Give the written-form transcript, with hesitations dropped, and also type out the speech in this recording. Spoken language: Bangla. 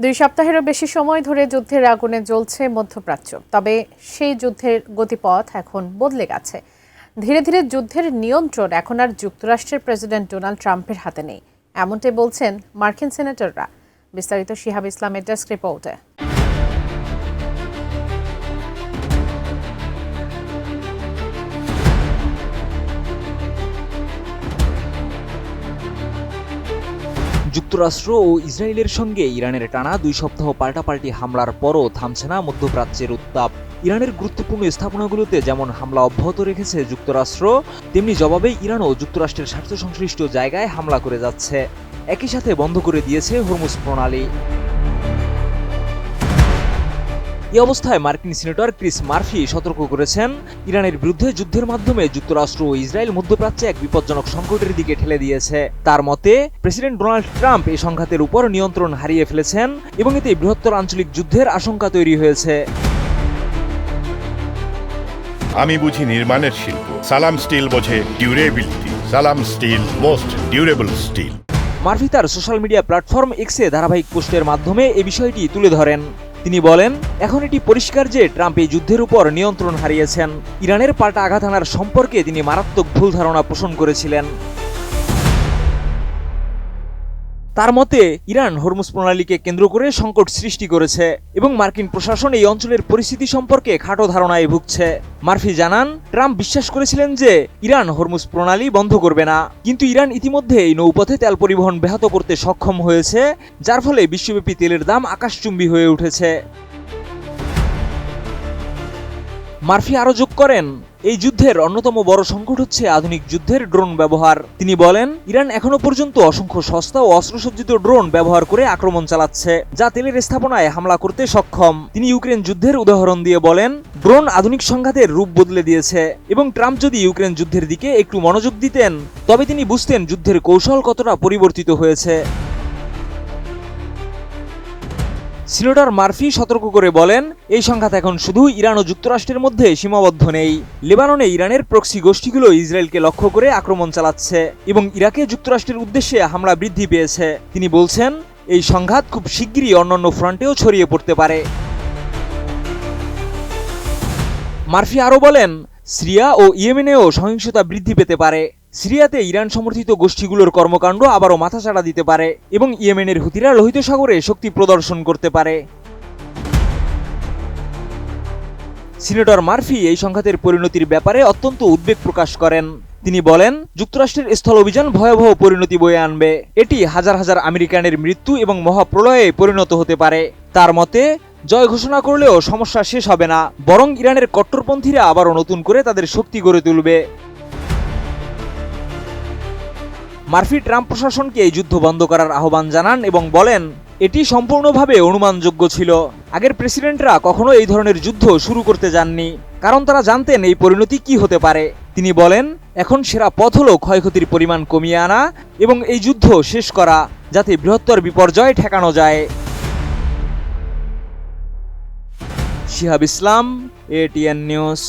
2 সপ্তাহেরও বেশি সময় ধরে যুদ্ধের আগুনে জ্বলছে মধ্যপ্রাচ্য। তবে সেই যুদ্ধের গতিপথ এখন বদলে গেছে। ধীরে ধীরে যুদ্ধের নিয়ন্ত্রণ এখন আর যুক্তরাষ্ট্রের প্রেসিডেন্ট ডোনাল্ড ট্রাম্পের হাতে নেই, এমনটাই বলছেন মার্কিন সিনেটররা। বিস্তারিত শিহাব ইসলামের ডেস্ক রিপোর্টে। যুক্তরাষ্ট্র ও ইসরায়েলের সঙ্গে ইরানের টানা 2 সপ্তাহ পাল্টাপাল্টি হামলার পরও থামছে না মধ্যপ্রাচ্যের উত্তাপ। ইরানের গুরুত্বপূর্ণ স্থাপনাগুলোতে যেমন হামলা অব্যাহত রেখেছে যুক্তরাষ্ট্র, তেমনি জবাবে ইরানও যুক্তরাষ্ট্রের স্বার্থ সংশ্লিষ্ট জায়গায় হামলা করে যাচ্ছে। একই সাথে বন্ধ করে দিয়েছে হরমুজ প্রণালী। এই অবস্থায় মার্কিন সিনেটর ক্রিস মার্ফি সতর্ক করেছেন, ইরানের বিরুদ্ধে যুদ্ধের মাধ্যমে যুক্তরাষ্ট্র ও ইসরায়েল মধ্যপ্রাচ্যে এক বিপজ্জনক সংকটের দিকে ঠেলে দিয়েছে। তার মতে, প্রেসিডেন্ট ডোনাল্ড ট্রাম্প এই সংঘাতের উপর নিয়ন্ত্রণ হারিয়ে ফেলেছেন এবং এতে বৃহত্তর আঞ্চলিক যুদ্ধের আশঙ্কা তৈরি হয়েছে। আমি বুঝি নির্মাণের শিল্প, সালাম স্টিল বোঝে durability. Salam steel, most durable steel. Murphy তার সোশ্যাল মিডিয়া প্ল্যাটফর্ম এক্সে ধারাবাহিক পোস্টের মাধ্যমে এই বিষয়টি তুলে ধরেন। তিনি বলেন, এখন এটি পরিষ্কার যে ট্রাম্প এই যুদ্ধের উপর নিয়ন্ত্রণ হারিয়েছেন। ইরানের পাল্টা আঘাত হানার সম্পর্কে তিনি মারাত্মক ভুল ধারণা পোষণ করেছিলেন। তার মতে, ইরান হরমুজ প্রণালীকে কেন্দ্র করে সংকট সৃষ্টি করেছে এবং মার্কিন প্রশাসন এই অঞ্চলের পরিস্থিতি সম্পর্কে খাটো ধারণায় ভুগছে। মার্ফি জানান, ট্রাম্প বিশ্বাস করেছিলেন যে ইরান হরমুজ প্রণালী বন্ধ করবে না, কিন্তু ইরান ইতিমধ্যে এই নৌপথে তেল পরিবহন ব্যাহত করতে সক্ষম হয়েছে, যার ফলে বিশ্বব্যাপী তেলের দাম আকাশচুম্বী হয়ে উঠেছে। মার্ফি আরও যোগ করেন, এই যুদ্ধের অন্যতম বড় সংকট হচ্ছে আধুনিক যুদ্ধের ড্রোন ব্যবহার। তিনি বলেন, ইরান এখনো পর্যন্ত অসংখ্য সস্তা ও অস্ত্রসজ্জিত ড্রোন ব্যবহার করে আক্রমণ চালাচ্ছে, যা তেলের স্থাপনায় হামলা করতে সক্ষম। তিনি ইউক্রেন যুদ্ধের উদাহরণ দিয়ে বলেন, ড্রোন আধুনিক সংঘাতের রূপ বদলে দিয়েছে এবং ট্রাম্প যদি ইউক্রেন যুদ্ধের দিকে একটু মনোযোগ দিতেন, তবে তিনি বুঝতেন যুদ্ধের কৌশল কতটা পরিবর্তিত হয়েছে। সিনেটর মার্ফি সতর্ক করে বলেন, এই সংঘাত এখন শুধু ইরান ও যুক্তরাষ্ট্রের মধ্যে সীমাবদ্ধ নেই। লেবাননে ইরানের প্রক্সি গোষ্ঠীগুলো ইসরায়েলকে লক্ষ্য করে আক্রমণ চালাচ্ছে এবং ইরাকে যুক্তরাষ্ট্রের উদ্দেশ্যে হামলা বৃদ্ধি পেয়েছে। তিনি বলছেন, এই সংঘাত খুব শিগগিরই অন্যান্য ফ্রন্টেও ছড়িয়ে পড়তে পারে। মার্ফি আরও বলেন, সিরিয়া ও ইয়েমেনেও সহিংসতা বৃদ্ধি পেতে পারে। সিরিয়াতে ইরান সমর্থিত গোষ্ঠীগুলোর কর্মকাণ্ড আবারও মাথাচাড়া দিতে পারে এবং ইয়েমেনের হুতিরা লোহিত সাগরে শক্তি প্রদর্শন করতে পারে। সিনেটর মার্ফি এই সংঘাতের পরিণতির ব্যাপারে অত্যন্ত উদ্বেগ প্রকাশ করেন। তিনি বলেন, যুক্তরাষ্ট্রের স্থল অভিযান ভয়াবহ পরিণতি বয়ে আনবে। এটি হাজার হাজার আমেরিকানের মৃত্যু এবং মহাপ্রলয়ে পরিণত হতে পারে। তার মতে, জয় ঘোষণা করলেও সমস্যা শেষ হবে না, বরং ইরানের কট্টরপন্থীরা আবারও নতুন করে তাদের শক্তি গড়ে তুলবে। মার্ফি ট্রাম্প প্রশাসনকে এই যুদ্ধ বন্ধ করার আহ্বান জানান এবং বলেন, এটি সম্পূর্ণভাবে অনুমানযোগ্য ছিল। আগের প্রেসিডেন্টরা কখনো এই ধরনের যুদ্ধ শুরু করতে যাননি, কারণ তারা জানতেন এই পরিণতি কি হতে পারে। তিনি বলেন, এখন সেরা পথ হলো ক্ষয়ক্ষতির পরিমাণ কমিয়ে আনা এবং এই যুদ্ধ শেষ করা, যাতে বৃহত্তর বিপর্যয় ঠেকানো যায়। শিহাব ইসলাম, ATN নিউজ।